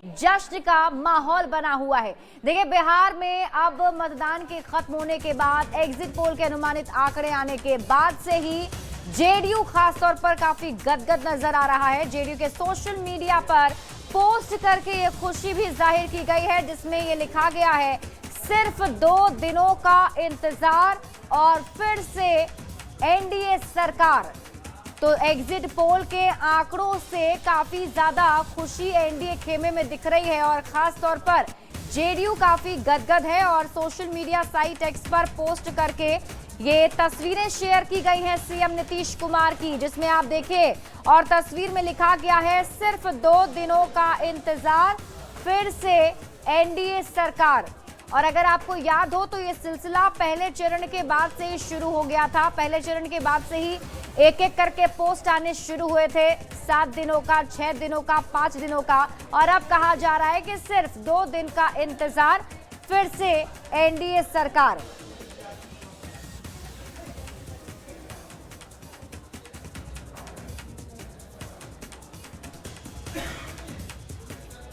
जश्न का माहौल बना हुआ है। देखिए, बिहार में अब मतदान के खत्म होने के बाद, एग्जिट पोल के अनुमानित आंकड़े आने के बाद से ही जेडीयू खासतौर पर काफी गदगद नजर आ रहा है। जेडीयू के सोशल मीडिया पर पोस्ट करके ये खुशी भी जाहिर की गई है, जिसमें ये लिखा गया है, सिर्फ 2 दिनों का इंतजार और फिर से एनडीए सरकार। तो एग्जिट पोल के आंकड़ों से काफी ज्यादा खुशी एनडीए खेमे में दिख रही है और खास तौर पर जेडीयू काफी गदगद है और सोशल मीडिया साइट एक्स पर पोस्ट करके ये तस्वीरें शेयर की गई हैं सीएम नीतीश कुमार की, जिसमें आप देखिए और तस्वीर में लिखा गया है, सिर्फ 2 दिनों का इंतजार, फिर से एनडीए सरकार। और अगर आपको याद हो तो ये सिलसिला पहले चरण के बाद से ही शुरू हो गया था। पहले चरण के बाद से ही एक एक करके पोस्ट आने शुरू हुए थे, 7 दिनों का, 6 दिनों का, 5 दिनों का, और अब कहा जा रहा है कि सिर्फ 2 दिन का इंतजार, फिर से एनडीए सरकार।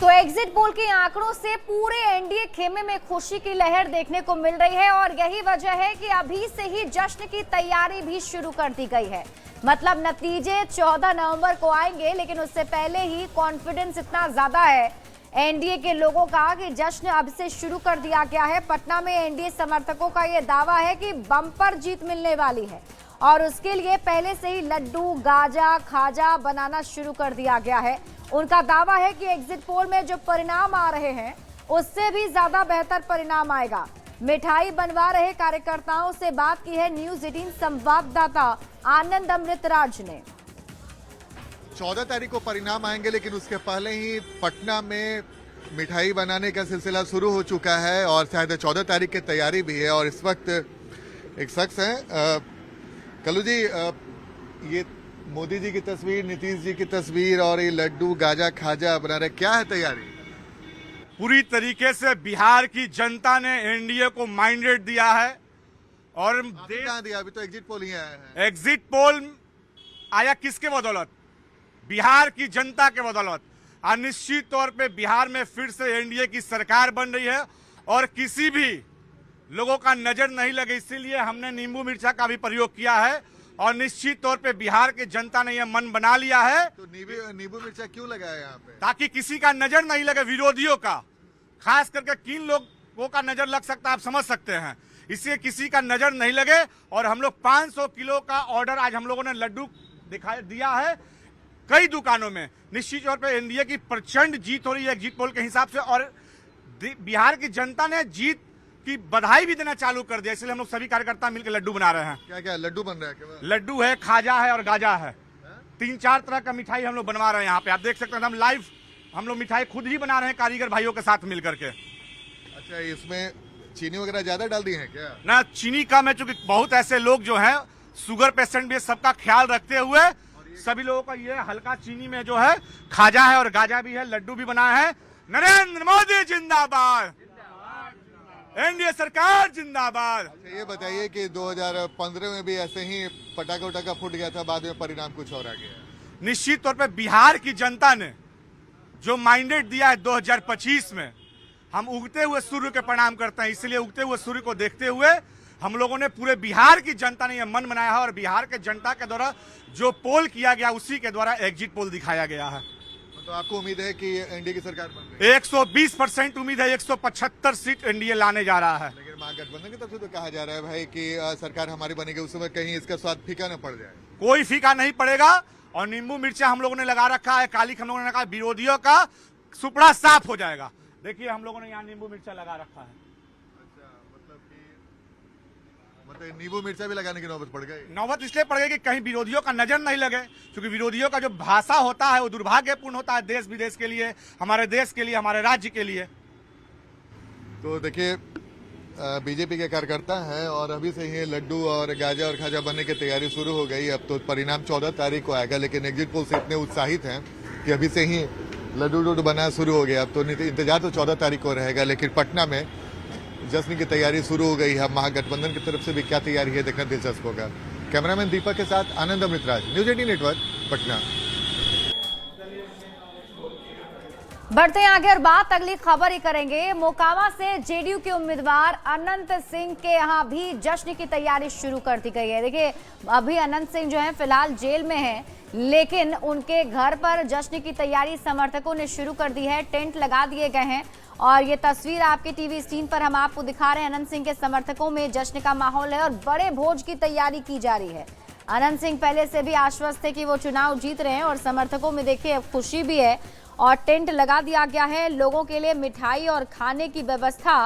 तो एग्जिट पोल के आंकड़ों से पूरे एनडीए खेमे में खुशी की लहर देखने को मिल रही है और यही वजह है कि अभी से ही जश्न की तैयारी भी शुरू कर दी गई है। मतलब नतीजे 14 नवंबर को आएंगे, लेकिन उससे पहले ही कॉन्फिडेंस इतना ज्यादा है एनडीए के लोगों का कि जश्न अब से शुरू कर दिया गया है। पटना में एनडीए समर्थकों का यह दावा है कि बम्पर जीत मिलने वाली है और उसके लिए पहले से ही लड्डू, गाजा, खाजा बनाना शुरू कर दिया गया है। उनका दावा है कि एग्जिट पोल में जो परिणाम आ रहे हैं उससे भी ज्यादा बेहतर परिणाम आएगा। मिठाई बनवा रहे कार्यकर्ताओं से बात की है न्यूज 18 संवाददाता आनंद अमृतराज ने। 14 तारीख को परिणाम आएंगे, लेकिन उसके पहले ही पटना में मिठाई बनाने का सिलसिला शुरू हो चुका है और शायद 14 तारीख की तैयारी भी है। और इस वक्त एक शख्स है, कल्लू जी, ये मोदी जी की तस्वीर, नीतीश जी की तस्वीर और ये लड्डू, गाजा, खाजा बना रहे, क्या है तैयारी? पूरी तरीके से बिहार की जनता ने एनडीए को माइंडेड दिया है और कहाँ दिया? अभी तो एग्जिट पोल ही आया है। एग्जिट पोल आया किसके बदौलत? बिहार की जनता के बदौलत। और निश्चित तौर पे बिहार में फिर से एनडीए की सरकार बन रही है और किसी भी लोगों का नजर नहीं लगे, इसीलिए हमने नींबू मिर्चा का भी प्रयोग किया है और निश्चित तौर पे बिहार के जनता ने यह मन बना लिया है। तो नींबू मिर्चा क्यों लगाया यहाँ पे? ताकि किसी का नजर नहीं लगे, विरोधियों का, खास करके किन लोगों का नजर लग सकता है आप समझ सकते हैं, इसलिए किसी का नजर नहीं लगे। और हम लोग 500 किलो का ऑर्डर आज हम लोगों ने लड्डू दिखाई दिया है कई दुकानों में। निश्चित तौर पे एनडीए की प्रचंड जीत हो रही है एग्जिट पोल के हिसाब से और बिहार की जनता ने जीत की बधाई भी देना चालू कर दिया, इसलिए हम लोग सभी कार्यकर्ता मिलकर लड्डू बना रहे हैं। क्या क्या लड्डू बन रहा है? लड्डू है, खाजा है और गाजा है। 3-4 तरह का मिठाई हम लोग बनवा रहे हैं यहाँ पे, आप देख सकते हैं। हम लाइव हम लोग मिठाई खुद ही बना रहे हैं कारीगर भाइयों के साथ मिलकर के। अच्छा, इसमें चीनी वगैरह ज्यादा डाल दी है क्या? ना, चीनी कम है, चूंकि बहुत ऐसे लोग जो हैं शुगर पेशेंट भी, सबका ख्याल रखते हुए सभी लोगों का ये हल्का चीनी में जो है खाजा है और गाजा भी है, लड्डू भी बनाया है। नरेंद्र मोदी जिंदाबाद, एनडीए सरकार जिंदाबाद। अच्छा, ये बताइए कि 2015 में भी ऐसे ही पटाखा उटाखा फूट गया था, बाद में परिणाम कुछ और आ गया। निश्चित तौर पे बिहार की जनता ने जो माइंडेड दिया है 2025 में, हम उगते हुए सूर्य के प्रणाम करते हैं, इसलिए उगते हुए सूर्य को देखते हुए हम लोगों ने, पूरे बिहार की जनता ने यह मन बनाया है और बिहार के जनता के द्वारा जो पोल किया गया उसी के द्वारा एग्जिट पोल दिखाया गया है। तो आपको उम्मीद है कि एनडीए की सरकार बन रही है? 120% उम्मीद है, 175 सीट एनडीए लाने जा रहा है। लेकिन महागठबंधन की तरफ से तो कहा जा रहा है भाई कि सरकार हमारी बनेगी, उस समय कहीं इसका स्वाद फीका न पड़ जाए। कोई फीका नहीं पड़ेगा और नींबू मिर्चा हम लोगों ने लगा रखा है, काली हम लोगों ने लगा, विरोधियों का सुपड़ा साफ हो जाएगा। देखिए हम लोगों ने यहाँ नींबू मिर्चा लगा रखा है। मतलब नींबू मिर्चा भी लगाने की नौबत पड़ गई। नौबत इसलिए पड़ गई कि कहीं विरोधियों का नजर नहीं लगे, क्योंकि विरोधियों का जो भाषा होता है वो दुर्भाग्यपूर्ण होता है देश विदेश के लिए, हमारे देश के लिए, हमारे राज्य के लिए। तो देखिए, बीजेपी के कार्यकर्ता हैं और अभी से ही लड्डू और गाजा और खाजा बनने की तैयारी शुरू हो गई। अब तो परिणाम 14 तारीख को आएगा, लेकिन एग्जिट पोल से इतने उत्साहित हैं कि अभी से ही लड्डू बनाना शुरू हो गया। अब तो इंतजार तो 14 तारीख को रहेगा, लेकिन पटना में जश्न की तैयारी शुरू हो गई है। महागठबंधन की तरफ से भी क्या तैयारी है देखना दिलचस्प होगा। कैमरामैन दीपक के साथ आनंद अमृतराज, न्यूज 18 नेटवर्क, पटना। बढ़ते हैं आगे और बात अगली खबर ही करेंगे। मोकामा से जेडीयू के उम्मीदवार अनंत सिंह के यहाँ भी जश्न की तैयारी शुरू कर दी गई है। देखिए, अभी अनंत सिंह जो हैं फिलहाल जेल में हैं, लेकिन उनके घर पर जश्न की तैयारी समर्थकों ने शुरू कर दी है। टेंट लगा दिए गए हैं और ये तस्वीर आपके टीवी स्क्रीन पर हम आपको दिखा रहे हैं। अनंत सिंह के समर्थकों में जश्न का माहौल है और बड़े भोज की तैयारी की जा रही है। अनंत सिंह पहले से भी आश्वस्त थे कि वो चुनाव जीत रहे हैं और समर्थकों में देखिए खुशी भी है और टेंट लगा दिया गया है। लोगों के लिए मिठाई और खाने की व्यवस्था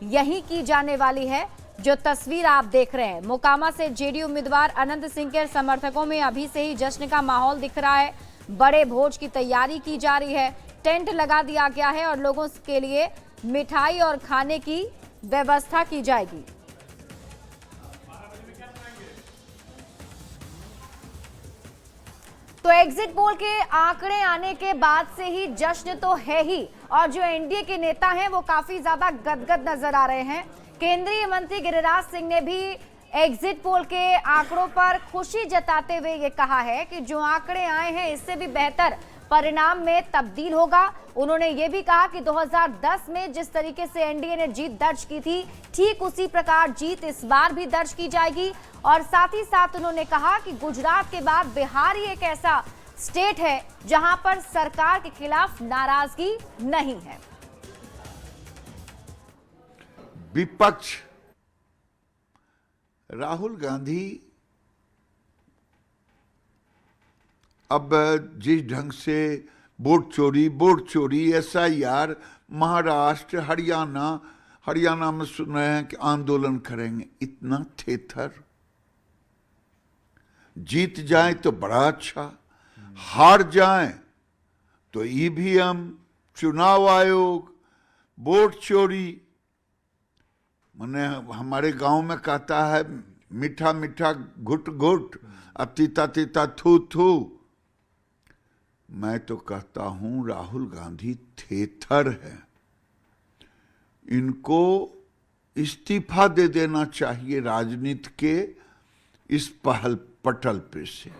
यहीं की जाने वाली है। जो तस्वीर आप देख रहे हैं, मोकामा से जेडीयू उम्मीदवार अनंत सिंह के समर्थकों में अभी से ही जश्न का माहौल दिख रहा है। बड़े भोज की तैयारी की जा रही है, टेंट लगा दिया गया है और लोगों के लिए मिठाई और खाने की व्यवस्था की जाएगी। तो एग्जिट पोल के आंकड़े आने के बाद से ही जश्न तो है ही, और जो एनडीए के नेता हैं वो काफी ज्यादा गदगद नजर आ रहे हैं। केंद्रीय मंत्री गिरिराज सिंह ने भी एग्जिट पोल के आंकड़ों पर खुशी जताते हुए ये कहा है कि जो आंकड़े आए हैं इससे भी बेहतर परिणाम में तब्दील होगा। उन्होंने ये भी कहा कि 2010 में जिस तरीके से एनडीए ने जीत दर्ज की थी, ठीक उसी प्रकार जीत इस बार भी दर्ज की जाएगी। और साथ ही साथ उन्होंने कहा कि गुजरात के बाद बिहार ही एक ऐसा स्टेट है जहां पर सरकार के खिलाफ नाराजगी नहीं है। विपक्ष राहुल गांधी अब जिस ढंग से वोट चोरी एसआईआर, महाराष्ट्र, हरियाणा में सुन रहे हैं कि आंदोलन करेंगे। इतना थेथर, जीत जाए तो बड़ा अच्छा, हार जाए तो ईवीएम, चुनाव आयोग, वोट चोरी। मैंने हमारे गांव में कहता है मीठा मीठा घुट घुट, अब तीता तीता थू थू। मैं तो कहता हूं राहुल गांधी थेथर है, इनको इस्तीफा दे देना चाहिए राजनीति के इस पहल पटल पे से।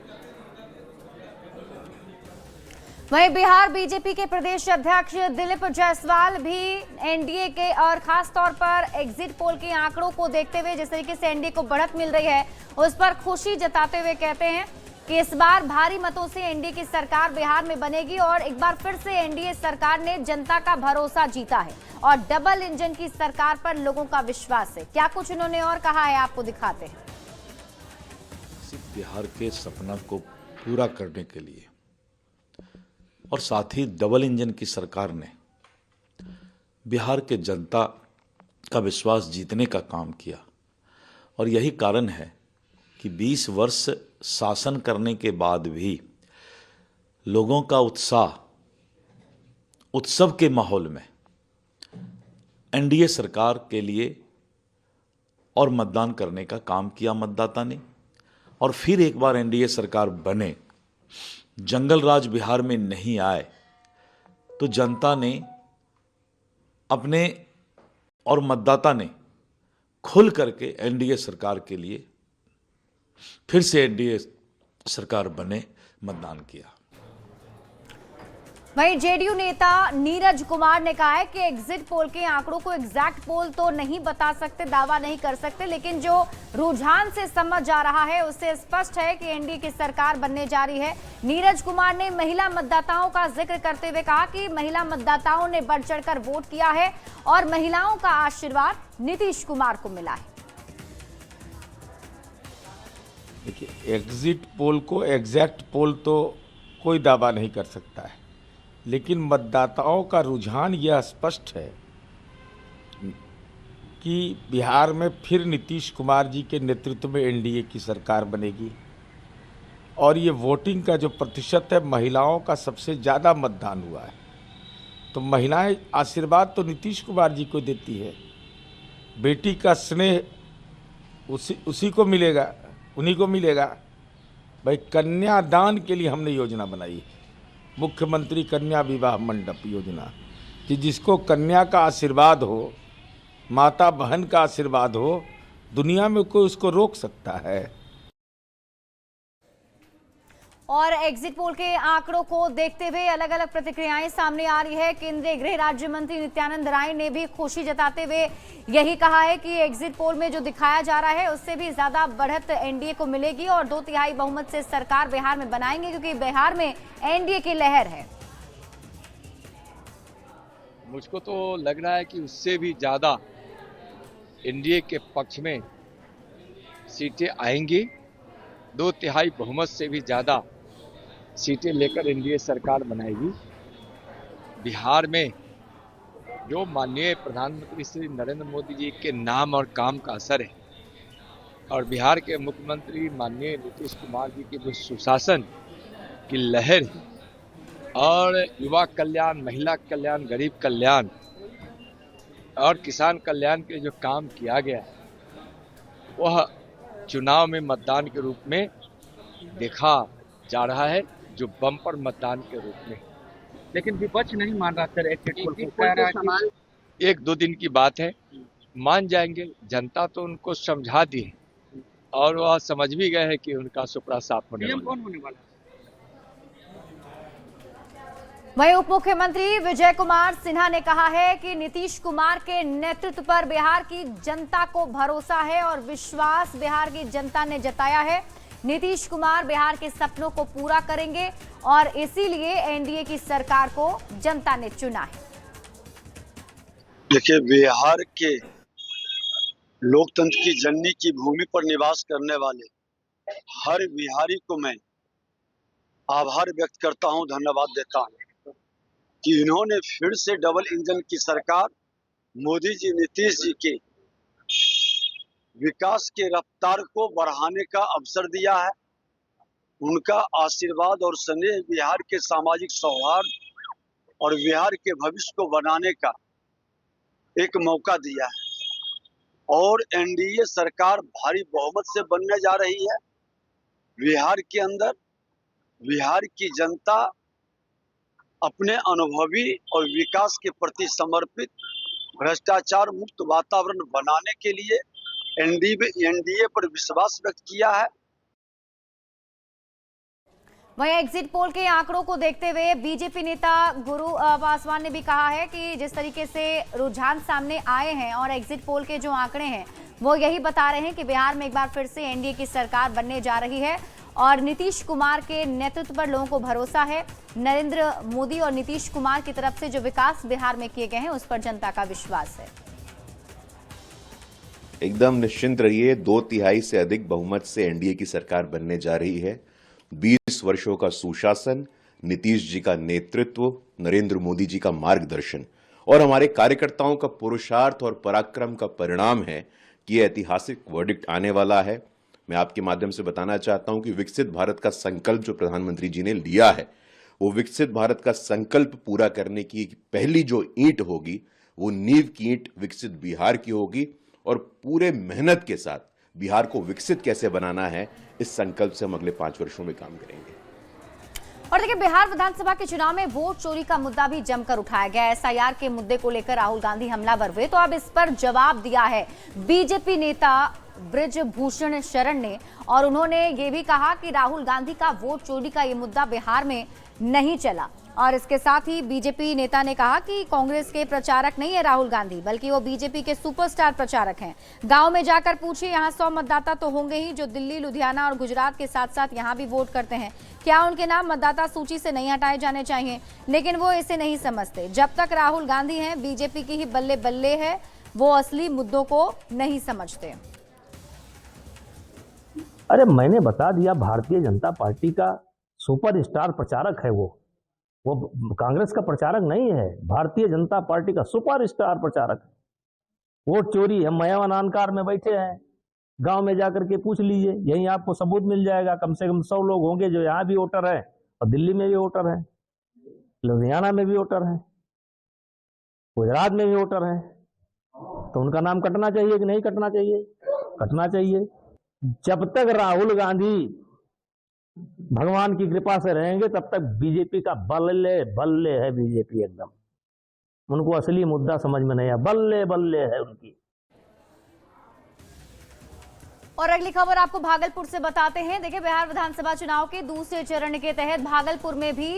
वहीं बिहार बीजेपी के प्रदेश अध्यक्ष दिलीप जायसवाल भी एनडीए के और खास तौर पर एग्जिट पोल के आंकड़ों को देखते हुए जिस तरीके से एनडीए को बढ़त मिल रही है उस पर खुशी जताते हुए कहते हैं कि इस बार भारी मतों से एनडीए की सरकार बिहार में बनेगी और एक बार फिर से एनडीए सरकार ने जनता का भरोसा जीता है और डबल इंजन की सरकार पर लोगों का विश्वास है। क्या कुछ उन्होंने और कहा है, आपको दिखाते हैं। बिहार के सपना को पूरा करने के लिए और साथ ही डबल इंजन की सरकार ने बिहार के जनता का विश्वास जीतने का काम किया और यही कारण है कि 20 वर्ष शासन करने के बाद भी लोगों का उत्साह उत्सव के माहौल में एनडीए सरकार के लिए और मतदान करने का काम किया मतदाता ने। और फिर एक बार एनडीए सरकार बने, जंगल राज बिहार में नहीं आए, तो जनता ने अपने और मतदाता ने खुल करके एनडीए सरकार के लिए फिर से एनडीए सरकार बने मतदान किया। वहीं जेडीयू नेता नीरज कुमार ने कहा है कि एग्जिट पोल के आंकड़ों को एग्जैक्ट पोल तो नहीं बता सकते, दावा नहीं कर सकते, लेकिन जो रुझान से समझ जा रहा है उससे स्पष्ट है कि एनडीए की सरकार बनने जा रही है। नीरज कुमार ने महिला मतदाताओं का जिक्र करते हुए कहा कि महिला मतदाताओं ने बढ़ चढ़कर वोट किया है और महिलाओं का आशीर्वाद नीतीश कुमार को मिला है। देखिए, एग्जिट पोल को एग्जैक्ट पोल तो कोई दावा नहीं कर सकता है, लेकिन मतदाताओं का रुझान यह स्पष्ट है कि बिहार में फिर नीतीश कुमार जी के नेतृत्व में एनडीए की सरकार बनेगी और ये वोटिंग का जो प्रतिशत है, महिलाओं का सबसे ज़्यादा मतदान हुआ है, तो महिलाएं आशीर्वाद तो नीतीश कुमार जी को देती है। बेटी का स्नेह उसी को मिलेगा, उन्हीं को मिलेगा। भाई, कन्यादान के लिए हमने योजना बनाई है, मुख्यमंत्री कन्या विवाह मंडप योजना, कि जिसको कन्या का आशीर्वाद हो, माता बहन का आशीर्वाद हो, दुनिया में कोई उसको रोक सकता है? और एग्जिट पोल के आंकड़ों को देखते हुए अलग अलग प्रतिक्रियाएं सामने आ रही है। केंद्रीय गृह राज्य मंत्री नित्यानंद राय ने भी खुशी जताते हुए यही कहा है कि एग्जिट पोल में जो दिखाया जा रहा है उससे भी ज्यादा बढ़त एनडीए को मिलेगी और 2/3 बहुमत से सरकार बिहार में बनाएंगे, क्योंकि बिहार में एनडीए की लहर है। मुझको तो लग रहा है कि उससे भी ज्यादा एनडीए के पक्ष में सीटें आएंगी। 2/3 बहुमत से भी ज्यादा सीटें लेकर एनडीए सरकार बनाएगी। बिहार में जो माननीय प्रधानमंत्री श्री नरेंद्र मोदी जी के नाम और काम का असर है और बिहार के मुख्यमंत्री माननीय नीतीश कुमार जी के जो सुशासन की लहर है और युवा कल्याण, महिला कल्याण, गरीब कल्याण और किसान कल्याण के जो काम किया गया है वह चुनाव में मतदान के रूप में देखा जा रहा है, जो बम्पर मतदान के रूप में। लेकिन विपक्ष नहीं मान रहा सर, एग्जिट पोल को कह रहा है कि 1-2 दिन की बात है, मान जाएंगे। जनता तो उनको समझा दी है और वह समझ भी गए हैं कि उनका सुपड़ा साफ होने पीएम वाला कौन होने वाला है? वहीं उप मुख्यमंत्री विजय कुमार सिन्हा ने कहा है कि नीतीश कुमार के नेतृत्व पर बिहार की जनता को भरोसा है और विश्वास बिहार की जनता ने जताया है। नीतीश कुमार बिहार के सपनों को पूरा करेंगे और इसीलिए एनडीए की सरकार को जनता ने चुना है। देखिए, बिहार के लोकतंत्र की जननी की भूमि पर निवास करने वाले हर बिहारी को मैं आभार व्यक्त करता हूं, धन्यवाद देता हूं कि इन्होंने फिर से डबल इंजन की सरकार मोदी जी, नीतीश जी के विकास के रफ्तार को बढ़ाने का अवसर दिया है। उनका आशीर्वाद और स्नेह बिहार के सामाजिक सौहार्द और बिहार के भविष्य को बनाने का एक मौका दिया है और एनडीए सरकार भारी बहुमत से बनने जा रही है। बिहार के अंदर बिहार की जनता अपने अनुभवी और विकास के प्रति समर्पित भ्रष्टाचार मुक्त वातावरण बनाने के लिए एनडीए पर विश्वास व्यक्त किया है। वहीं एग्जिट पोल के आंकड़ों को देखते हुए बीजेपी नेता गुरु पासवान ने भी कहा है कि जिस तरीके से रुझान सामने आए हैं और एग्जिट पोल के जो आंकड़े हैं वो यही बता रहे हैं कि बिहार में एक बार फिर से एनडीए की सरकार बनने जा रही है और नीतीश कुमार के नेतृत्व पर लोगों को भरोसा है। नरेंद्र मोदी और नीतीश कुमार की तरफ से जो विकास बिहार में किए गए हैं उस पर जनता का विश्वास है। एकदम निश्चिंत रहिए, 2/3 से अधिक बहुमत से एनडीए की सरकार बनने जा रही है। 20 वर्षों का सुशासन, नीतीश जी का नेतृत्व, नरेंद्र मोदी जी का मार्गदर्शन और हमारे कार्यकर्ताओं का पुरुषार्थ और पराक्रम का परिणाम है कि यह ऐतिहासिक वर्डिक्ट आने वाला है। मैं आपके माध्यम से बताना चाहता हूं कि विकसित भारत का संकल्प जो प्रधानमंत्री जी ने लिया है, वो विकसित भारत का संकल्प पूरा करने की पहली जो ईंट होगी वो नींव की ईंट विकसित बिहार की होगी और पूरे मेहनत के साथ बिहार को विकसित कैसे बनाना है, इस संकल्प से हम अगले 5 वर्षों में काम करेंगे। और देखिए, बिहार विधानसभा के चुनाव में वोट चोरी का मुद्दा भी जमकर उठाया गया। एसआईआर के मुद्दे को लेकर राहुल गांधी हमलावर हुए, तो अब इस पर जवाब दिया है बीजेपी नेता ब्रिजभूषण शरण ने और उन्होंने ये भी कहा कि राहुल गांधी का वोट चोरी का ये मुद्दा बिहार में नहीं चला। और इसके साथ ही बीजेपी नेता ने कहा कि कांग्रेस के प्रचारक नहीं है राहुल गांधी, बल्कि वो बीजेपी के सुपरस्टार प्रचारक हैं। गांव में जाकर पूछिए, यहाँ 100 मतदाता तो होंगे ही जो दिल्ली, लुधियाना और गुजरात के साथ साथ यहाँ भी वोट करते हैं। क्या उनके नाम मतदाता सूची से नहीं हटाए जाने चाहिए? लेकिन वो इसे नहीं समझते। जब तक राहुल गांधी हैं, बीजेपी की ही बल्ले बल्ले है, वो असली मुद्दों को नहीं समझते। अरे मैंने बता दिया, भारतीय जनता पार्टी का सुपरस्टार प्रचारक है वो कांग्रेस का प्रचारक नहीं है, भारतीय जनता पार्टी का सुपरस्टार प्रचारक है। वोट चोरी हम मयावनानकार में बैठे हैं, गांव में जाकर के पूछ लीजिए, यहीं आपको सबूत मिल जाएगा। कम से कम 100 लोग होंगे जो यहाँ भी वोटर हैं और दिल्ली में भी वोटर हैं, लुधियाना में भी वोटर हैं, गुजरात में भी वोटर हैं। तो उनका नाम कटना चाहिए कि नहीं कटना चाहिए? कटना चाहिए। जब तक राहुल गांधी भगवान की कृपा से रहेंगे तब तक बीजेपी का बल्ले बल्ले है। बीजेपी एकदम, उनको असली मुद्दा समझ में नहीं आया, बल्ले बल्ले है उनकी। और अगली खबर आपको भागलपुर से बताते हैं। देखिए, बिहार विधानसभा चुनाव के दूसरे चरण के तहत भागलपुर में भी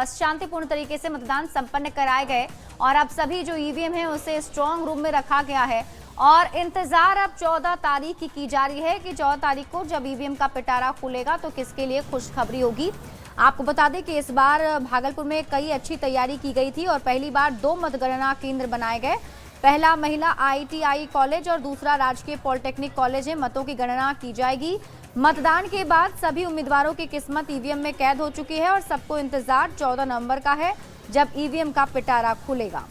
शांतिपूर्ण तरीके से मतदान संपन्न कराए गए और अब सभी जो ईवीएम है उसे स्ट्रांग रूम में रखा गया है और इंतजार अब 14 तारीख की जा रही है कि 14 तारीख को जब ईवीएम का पिटारा खुलेगा तो किसके लिए खुशखबरी होगी। आपको बता दें कि इस बार भागलपुर में कई अच्छी तैयारी की गई थी और पहली बार 2 मतगणना केंद्र बनाए गए। पहला महिला ITI कॉलेज और दूसरा राजकीय पॉलिटेक्निक कॉलेज है। मतों की गणना की जाएगी। मतदान के बाद सभी उम्मीदवारों की किस्मत ईवीएम में कैद हो चुकी है और सबको इंतजार 14 नवंबर का है जब ईवीएम का पिटारा खुलेगा।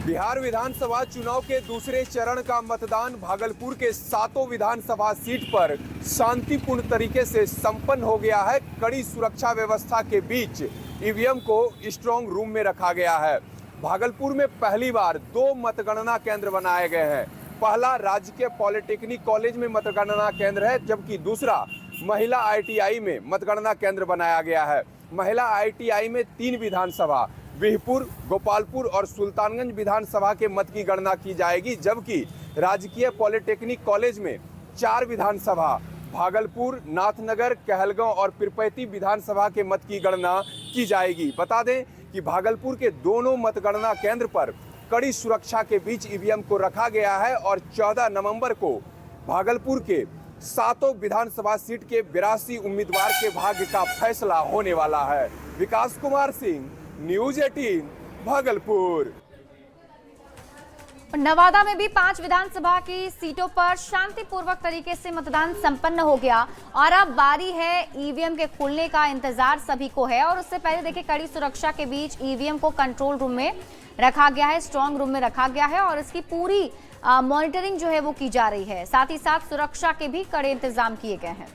बिहार विधानसभा चुनाव के दूसरे चरण का मतदान भागलपुर के 7 विधानसभा सीट पर शांतिपूर्ण तरीके से संपन्न हो गया है। कड़ी सुरक्षा व्यवस्था के बीच ईवीएम को स्ट्रांग रूम में रखा गया है। भागलपुर में पहली बार 2 मतगणना केंद्र बनाए गए हैं। पहला राजकीय पॉलिटेक्निक कॉलेज में मतगणना केंद्र है, जबकि दूसरा महिला ITI में मतगणना केंद्र बनाया गया है। महिला ITI में 3 विधानसभा बिहपुर, गोपालपुर और सुल्तानगंज विधानसभा के मत की गणना की जाएगी, जबकि राजकीय पॉलिटेक्निक कॉलेज में 4 विधानसभा भागलपुर, नाथनगर, कहलगांव और पीरपैंती विधानसभा के मत की गणना की जाएगी। बता दें कि भागलपुर के दोनों मतगणना केंद्र पर कड़ी सुरक्षा के बीच ईवीएम को रखा गया है और 14 नवंबर को भागलपुर के 7 विधानसभा सीट के 82 उम्मीदवार के भाग्य का फैसला होने वाला है। विकास कुमार सिंह, न्यूज 18 भागलपुर। नवादा में भी 5 विधानसभा की सीटों पर शांतिपूर्वक तरीके से मतदान संपन्न हो गया और अब बारी है ईवीएम के खुलने का। इंतजार सभी को है और उससे पहले देखिए, कड़ी सुरक्षा के बीच ईवीएम को कंट्रोल रूम में रखा गया है, स्ट्रांग रूम में रखा गया है और इसकी पूरी मॉनिटरिंग जो है वो की जा रही है। साथ ही साथ सुरक्षा के भी कड़े इंतजाम किए गए हैं।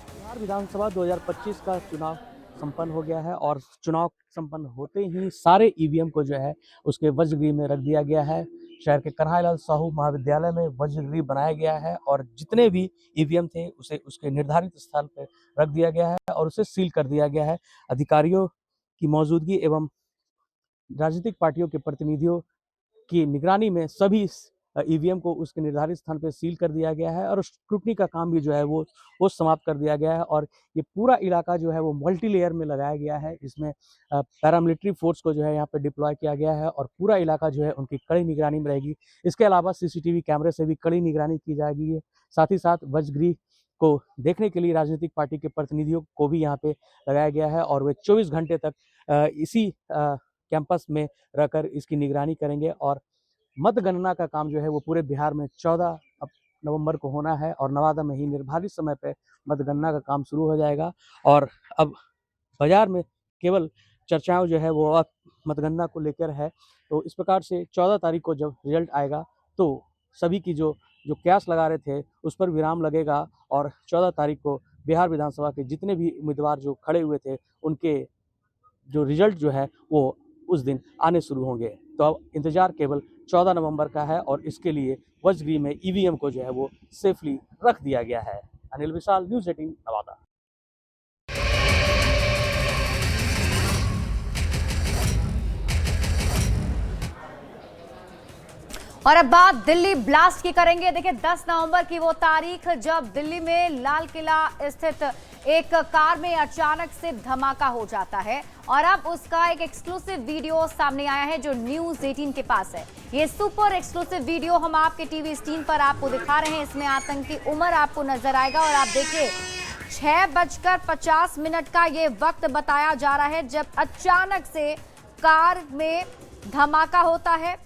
बिहार विधानसभा 2025 का चुनाव संपन्न हो गया है और चुनाव संपन्न होते ही सारे ईवीएम को जो है उसके वज्रगृह में रख दिया गया है। शहर के कन्हैयालाल साहू महाविद्यालय में वज्रगृह बनाया गया है और जितने भी ईवीएम थे उसे उसके निर्धारित स्थान पर रख दिया गया है और उसे सील कर दिया गया है। अधिकारियों की मौजूदगी एवं राजनीतिक पार्टियों के प्रतिनिधियों की निगरानी में सभी ईवीएम को उसके निर्धारित स्थान पर सील कर दिया गया है और स्क्रूटनी का काम भी जो है वो समाप्त कर दिया गया है और ये पूरा इलाका जो है वो मल्टी लेयर में लगाया गया है। इसमें पैरामिलिट्री फोर्स को जो है यहाँ पे डिप्लॉय किया गया है और पूरा इलाका जो है उनकी कड़ी निगरानी में रहेगी। इसके अलावा CCTV कैमरे से भी कड़ी निगरानी की जाएगी। साथ ही साथ वज्रगृह को देखने के लिए राजनीतिक पार्टी के प्रतिनिधियों को भी यहाँ पे लगाया गया है और वे 24 घंटे तक इसी कैंपस में रहकर इसकी निगरानी करेंगे और मतगणना का काम जो है वो पूरे बिहार में 14 नवंबर को होना है और नवादा में ही निर्धारित समय पर मतगणना का काम शुरू हो जाएगा। और अब बाजार में केवल चर्चाएं जो है वो मतगणना को लेकर है। तो इस प्रकार से 14 तारीख को जब रिजल्ट आएगा तो सभी की जो कयास लगा रहे थे उस पर विराम लगेगा और 14 तारीख को बिहार विधानसभा के जितने भी उम्मीदवार जो खड़े हुए थे उनके जो रिजल्ट जो है वो उस दिन आने शुरू होंगे। तो अब इंतजार केवल 14 नवंबर का है और इसके लिए वज्रगृह में ईवीएम को जो है वो सेफली रख दिया गया है। अनिल विशाल, न्यूज 18 नवादा। और अब बात दिल्ली ब्लास्ट की करेंगे। देखिए, 10 नवंबर की वो तारीख जब दिल्ली में लाल किला स्थित एक कार में अचानक से धमाका हो जाता है और अब उसका एक एक्सक्लूसिव वीडियो सामने आया है जो न्यूज 18 के पास है। ये सुपर एक्सक्लूसिव वीडियो हम आपके टीवी स्क्रीन पर आपको दिखा रहे हैं। इसमें आतंकी उमर आपको नजर आएगा और आप देखिए 6:50 का ये वक्त बताया जा रहा है जब अचानक से कार में धमाका होता है।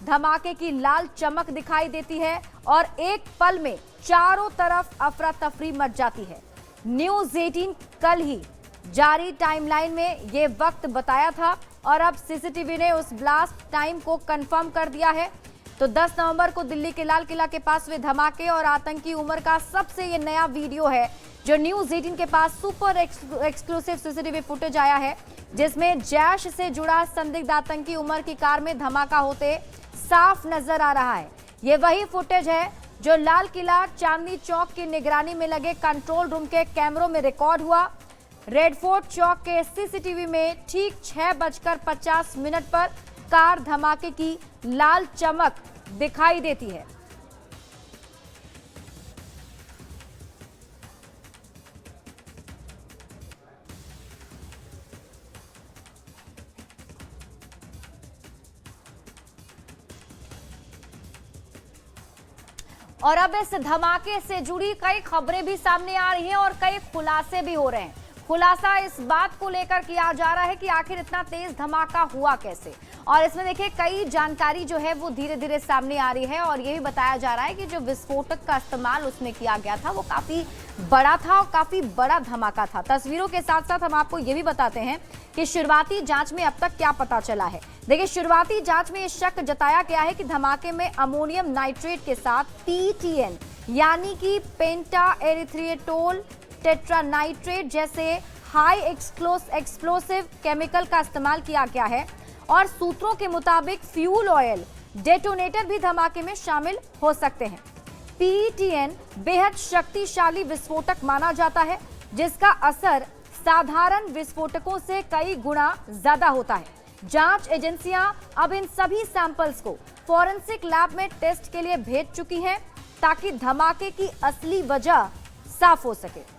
धमाके की लाल चमक दिखाई देती है और एक पल में चारों तरफ अफरा तफरी मच जाती है। न्यूज 18 कल ही जारी टाइमलाइन में ये वक्त बताया था और अब CCTV ने उस ब्लास्ट टाइम को कंफर्म कर दिया है। तो 10 नवंबर को दिल्ली के लाल किला के पास हुए धमाके और आतंकी उमर का सबसे ये नया वीडियो है जो न्यूज 18 के पास सुपर एक्सक्लूसिव CCTV फुटेज आया है जिसमें जैश से जुड़ा संदिग्ध आतंकी उमर की कार में धमाका होते साफ नजर आ रहा है। ये वही फुटेज है जो लाल किला चांदनी चौक की निगरानी में लगे कंट्रोल रूम के कैमरों में रिकॉर्ड हुआ। रेड फोर्ट चौक के CCTV में ठीक 6:50 पर कार धमाके की लाल चमक दिखाई देती है। और अब इस धमाके से जुड़ी कई खबरें भी सामने आ रही हैं और कई खुलासे भी हो रहे हैं। खुलासा इस बात को लेकर किया जा रहा है कि आखिर इतना तेज धमाका हुआ कैसे, और इसमें देखिए कई जानकारी जो है वो धीरे धीरे सामने आ रही है। और ये भी बताया जा रहा है कि जो विस्फोटक का इस्तेमाल उसमें किया गया था वो काफी बड़ा था और काफी बड़ा धमाका था। तस्वीरों के साथ साथ हम आपको ये भी बताते हैं कि शुरुआती जांच में अब तक क्या पता चला है। देखिए, शुरुआती जांच में ये शक जताया गया है कि धमाके में अमोनियम नाइट्रेट के साथ PTN यानी कि पेंटा एरिथ्रिएटोल टेट्रानाइट्रेट जैसे हाई एक्सप्लोसिव केमिकल का इस्तेमाल किया गया है। और सूत्रों के मुताबिक फ्यूल ऑयल डेटोनेटर भी धमाके में शामिल हो सकते हैं। PTN बेहद शक्तिशाली विस्फोटक माना जाता है जिसका असर साधारण विस्फोटकों से कई गुना ज्यादा होता है। जांच एजेंसियां अब इन सभी सैंपल्स को फॉरेंसिक लैब में टेस्ट के लिए भेज चुकी हैं ताकि धमाके की असली वजह साफ हो सके।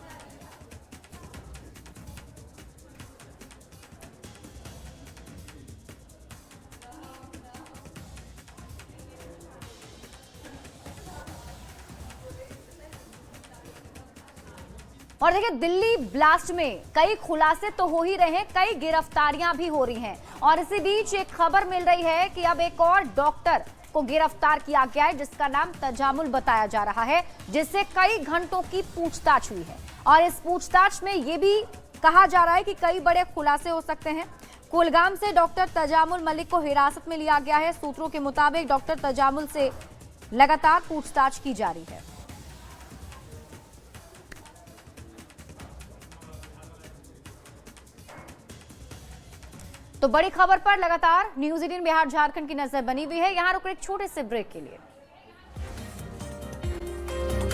और देखिए, दिल्ली ब्लास्ट में कई खुलासे तो हो ही रहे हैं, कई गिरफ्तारियां भी हो रही हैं। और इसी बीच एक खबर मिल रही है कि अब एक और डॉक्टर को गिरफ्तार किया गया है जिसका नाम तजामुल बताया जा रहा है, जिससे कई घंटों की पूछताछ हुई है। और इस पूछताछ में यह भी कहा जा रहा है कि कई बड़े खुलासे हो सकते हैं। कुलगाम से डॉक्टर तजामुल मलिक को हिरासत में लिया गया है। सूत्रों के मुताबिक डॉक्टर तजामुल से लगातार पूछताछ की जा रही है। तो बड़ी खबर पर लगातार न्यूज़ 18 बिहार झारखंड की नजर बनी हुई है। यहां रुक एक छोटे से ब्रेक के लिए।